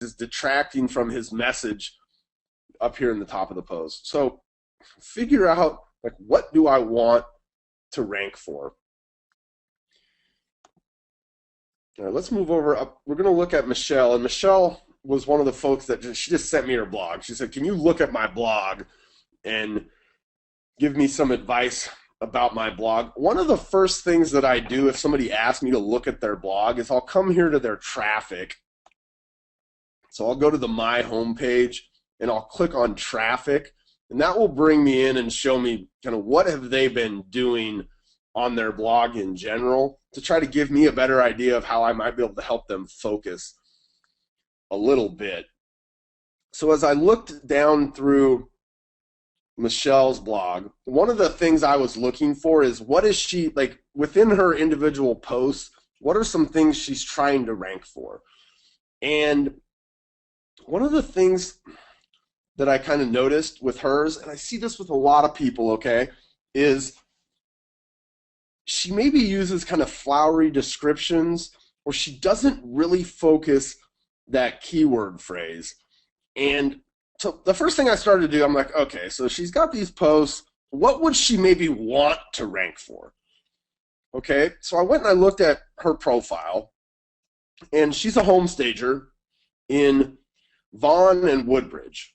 is detracting from his message up here in the top of the post. So figure out, like, what do I want to rank for? All right, let's move over up. We're going to look at Michelle, and Michelle was one of the folks that she just sent me her blog. She said, can you look at my blog and give me some advice about my blog? One of the first things that I do if somebody asks me to look at their blog is I'll come here to their traffic. So I'll go to the My homepage and I'll click on traffic, and that will bring me in and show me kind of what have they been doing on their blog in general to try to give me a better idea of how I might be able to help them focus a little bit. So as I looked down through Michelle's blog, one of the things I was looking for is what is she, like, within her individual posts, what are some things she's trying to rank for? And one of the things that I kind of noticed with hers, and I see this with a lot of people, okay, is she maybe uses kind of flowery descriptions, or she doesn't really focus that keyword phrase. And so the first thing I started to do, I'm like, okay, so she's got these posts. What would she maybe want to rank for? Okay, so I went and I looked at her profile, and she's a home stager in Vaughan and Woodbridge.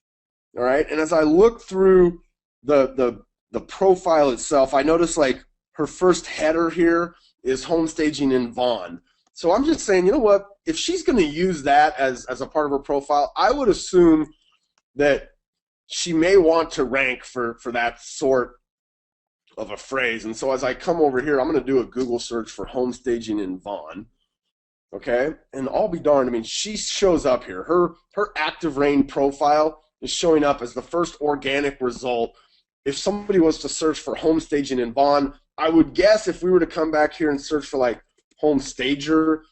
All right, and as I looked through the profile itself, I noticed, like, her first header here is home staging in Vaughan. So I'm just saying, you know what? If she's going to use that as a part of her profile, I would assume that she may want to rank for that sort of a phrase. And so as I come over here, I'm going to do a Google search for home staging in Vaughan. Okay? And I'll be darned. I mean, she shows up here. Her Active Rain profile is showing up as the first organic result. If somebody was to search for home staging in Vaughan, I would guess if we were to come back here and search for, like, home stager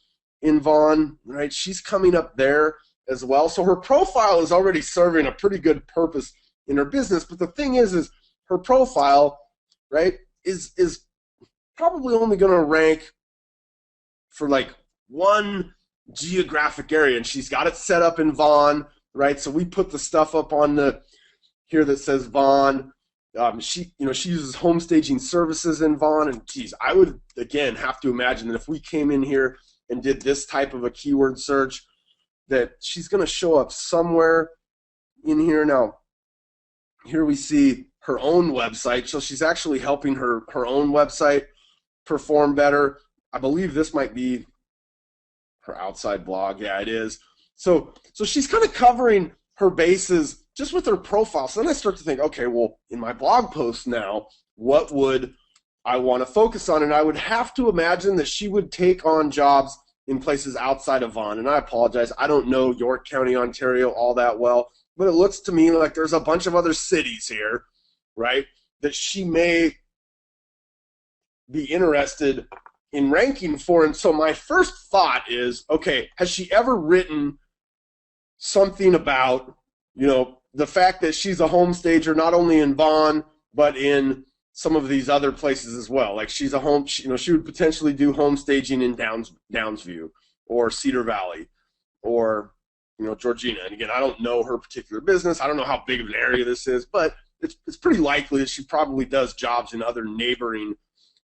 in Vaughan, right, she's coming up there as well. So her profile is already serving a pretty good purpose in her business. But the thing is her profile, right, is probably only going to rank for, like, one geographic area, and she's got it set up in Vaughan, right? So we put the stuff up on the here that says Vaughan. She uses home staging services in Vaughan, and geez, I would again have to imagine that if we came in here and did this type of a keyword search, that she's going to show up somewhere in here. Now, here we see her own website, so she's actually helping her own website perform better. I believe this might be her outside blog. Yeah, it is. So she's kind of covering her bases just with her profile. So then I start to think, okay, well, in my blog post now, what would I want to focus on? And I would have to imagine that she would take on jobs in places outside of Vaughan. And I apologize, I don't know York County, Ontario all that well, but it looks to me like there's a bunch of other cities here, right, that she may be interested in ranking for. And so my first thought is, okay, has she ever written something about, the fact that she's a home stager not only in Vaughan but in some of these other places as well? Like, she's a she would potentially do home staging in Downsview or Cedar Valley or Georgina. And again, I don't know her particular business. I don't know how big of an area this is, but it's pretty likely that she probably does jobs in other neighboring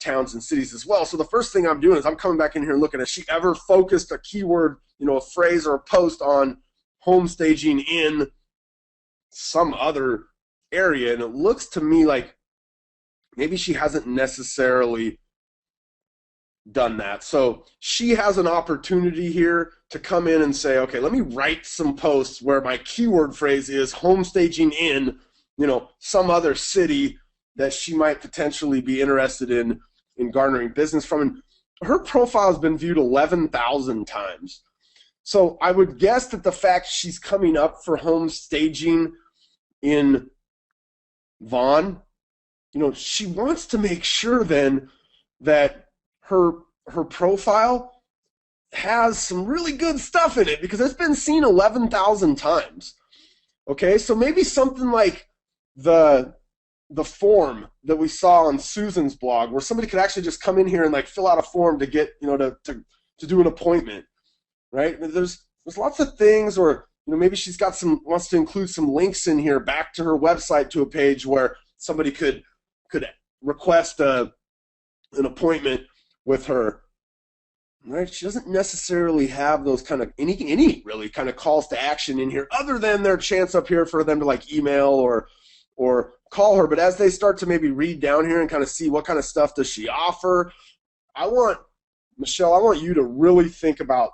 towns and cities as well. So the first thing I'm doing is I'm coming back in here and looking, has she ever focused a keyword, a phrase or a post on home staging in some other area? And it looks to me like maybe she hasn't necessarily done that. So she has an opportunity here to come in and say, okay, let me write some posts where my keyword phrase is home staging in, some other city that she might potentially be interested in garnering business from. And her profile has been viewed 11,000 times. So I would guess that the fact she's coming up for home staging in Vaughan, she wants to make sure then that her profile has some really good stuff in it, because it's been seen 11,000 times. Okay, so maybe something like the form that we saw on Susan's blog, where somebody could actually just come in here and, like, fill out a form to get, to do an appointment. Right? There's lots of things, or maybe she's got wants to include some links in here back to her website to a page where somebody could request an appointment with her. Right? She doesn't necessarily have those kind of any really kind of calls to action in here, other than their chance up here for them to like email or call her. But as they start to maybe read down here and kind of see what kind of stuff does she offer, Michelle, I want you to really think about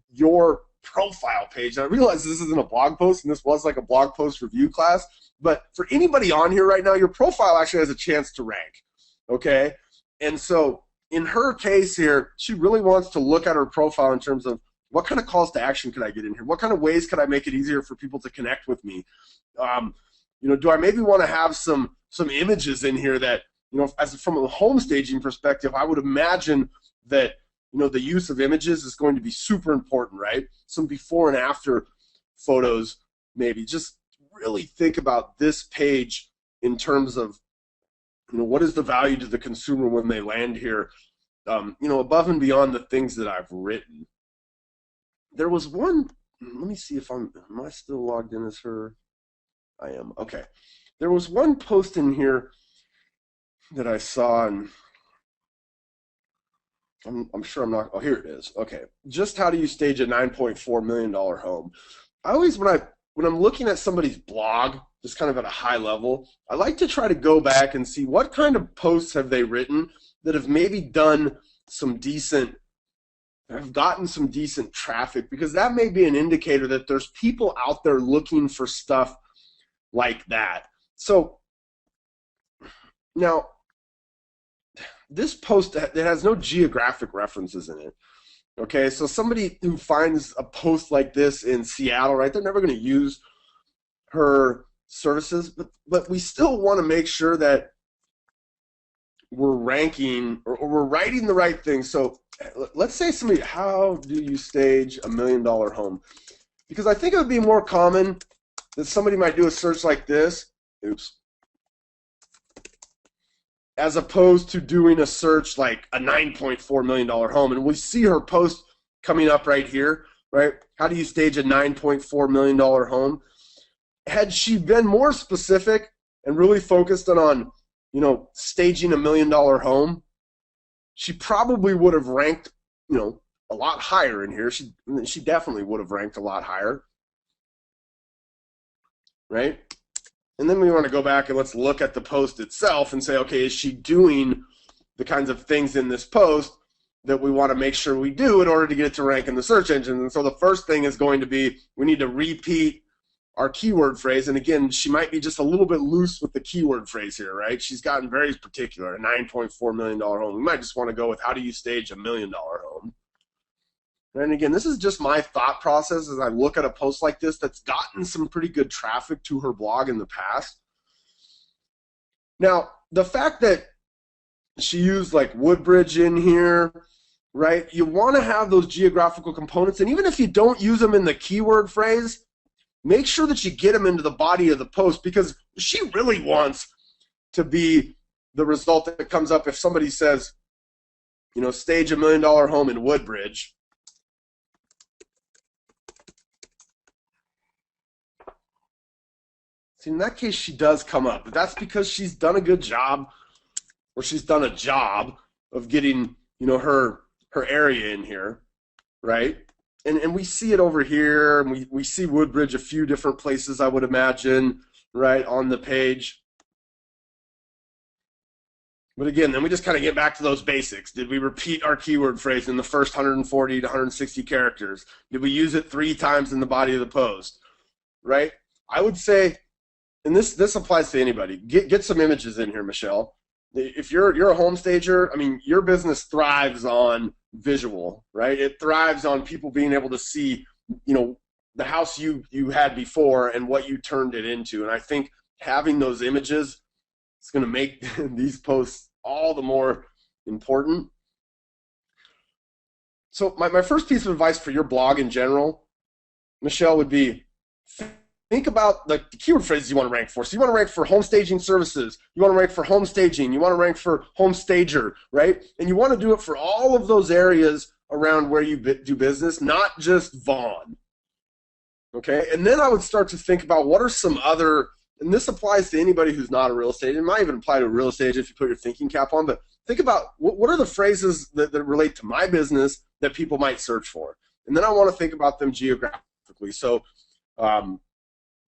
your profile page. And I realize this isn't a blog post, and this was like a blog post review class, but for anybody on here right now, your profile actually has a chance to rank. Okay, and so in her case here, she really wants to look at her profile in terms of what kind of calls to action could I get in here? What kind of ways could I make it easier for people to connect with me? Do I maybe want to have some images in here that, from a home staging perspective, I would imagine that, the use of images is going to be super important, right? Some before and after photos, maybe. Just really think about this page in terms of, what is the value to the consumer when they land here, above and beyond the things that I've written. There was one, let me see if am I still logged in as her? I am, okay. There was one post in here that I saw, and I'm sure I'm not, oh, here it is, okay. Just how do you stage a $9.4 million home? I always, when I'm looking at somebody's blog, just kind of at a high level, I like to try to go back and see what kind of posts have they written that have maybe gotten some decent traffic, because that may be an indicator that there's people out there looking for stuff like that. So now, this post, it has no geographic references in it. Okay, so somebody who finds a post like this in Seattle, right, they're never going to use her services, but we still want to make sure that we're ranking or we're writing the right thing. So let's say somebody, how do you stage a $1 million home? Because I think it would be more common that somebody might do a search like this, as opposed to doing a search like a $9.4 million home. And we see her post coming up right here, right? How do you stage a $9.4 million home? Had she been more specific and really focused on, staging a $1 million home, she probably would have ranked, a lot higher in here. She definitely would have ranked a lot higher, right? And then we want to go back and let's look at the post itself and say, okay, is she doing the kinds of things in this post that we want to make sure we do in order to get it to rank in the search engine? And so the first thing is going to be, we need to repeat our keyword phrase. And again, she might be just a little bit loose with the keyword phrase here, right? She's gotten very particular, a $9.4 million home. We might just want to go with, how do you stage a $1 million home? And again, this is just my thought process as I look at a post like this that's gotten some pretty good traffic to her blog in the past. Now, the fact that she used like Woodbridge in here, right? You want to have those geographical components, and even if you don't use them in the keyword phrase, make sure that you get them into the body of the post, because she really wants to be the result that comes up if somebody says, stage a $1 million home in Woodbridge. See, in that case, she does come up, but that's because she's done a good job, or she's done a job of getting, her area in here, right? And we see it over here, and we see Woodbridge a few different places, I would imagine, right, on the page. But again, then we just kind of get back to those basics. Did we repeat our keyword phrase in the first 140 to 160 characters? Did we use it 3 times in the body of the post, right? I would say, and this applies to anybody, get some images in here, Michelle. If you're a home stager, I mean, your business thrives on visual, right? It thrives on people being able to see, the house you had before and what you turned it into. And I think having those images is going to make these posts all the more important. So my first piece of advice for your blog in general, Michelle, would be think about the keyword phrases you want to rank for. So you want to rank for home staging services. You want to rank for home staging. You want to rank for home stager, right? And you want to do it for all of those areas around where you do business, not just Vaughn. Okay, and then I would start to think about what are some other, and this applies to anybody who's not a real estate agent. It might even apply to a real estate agent if you put your thinking cap on, but think about what are the phrases that relate to my business that people might search for. And then I want to think about them geographically. So,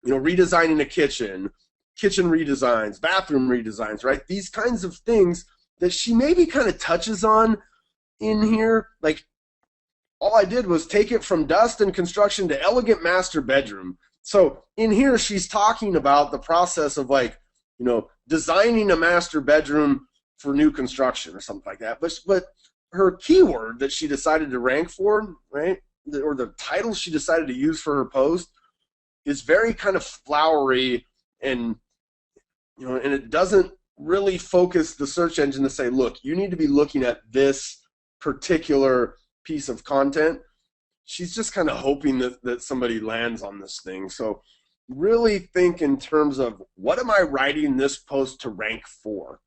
redesigning a kitchen, kitchen redesigns, bathroom redesigns, right? These kinds of things that she maybe kind of touches on in here, like all I did was take it from dust and construction to elegant master bedroom. So in here, she's talking about the process of designing a master bedroom for new construction or something like that. But her keyword that she decided to rank for, right, or the title she decided to use for her post is very kind of flowery, and and it doesn't really focus the search engine to say, look, you need to be looking at this particular piece of content. She's just kind of hoping that somebody lands on this thing. So really think in terms of, what am I writing this post to rank for?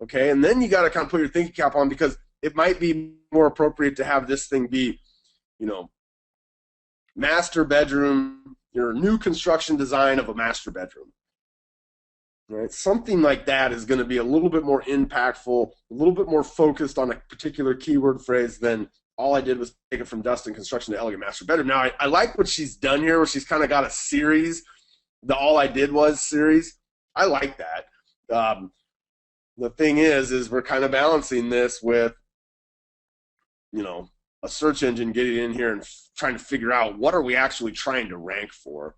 Okay, and then you got to kind of put your thinking cap on, because it might be more appropriate to have this thing be, master bedroom, your new construction design of a master bedroom. Right? Something like that is going to be a little bit more impactful, a little bit more focused on a particular keyword phrase than all I did was take it from dust and construction to elegant master bedroom. Now, I like what she's done here, where she's kind of got a series, the all I did was series. I like that. The thing is we're kind of balancing this with, a search engine getting in here and trying to figure out what are we actually trying to rank for.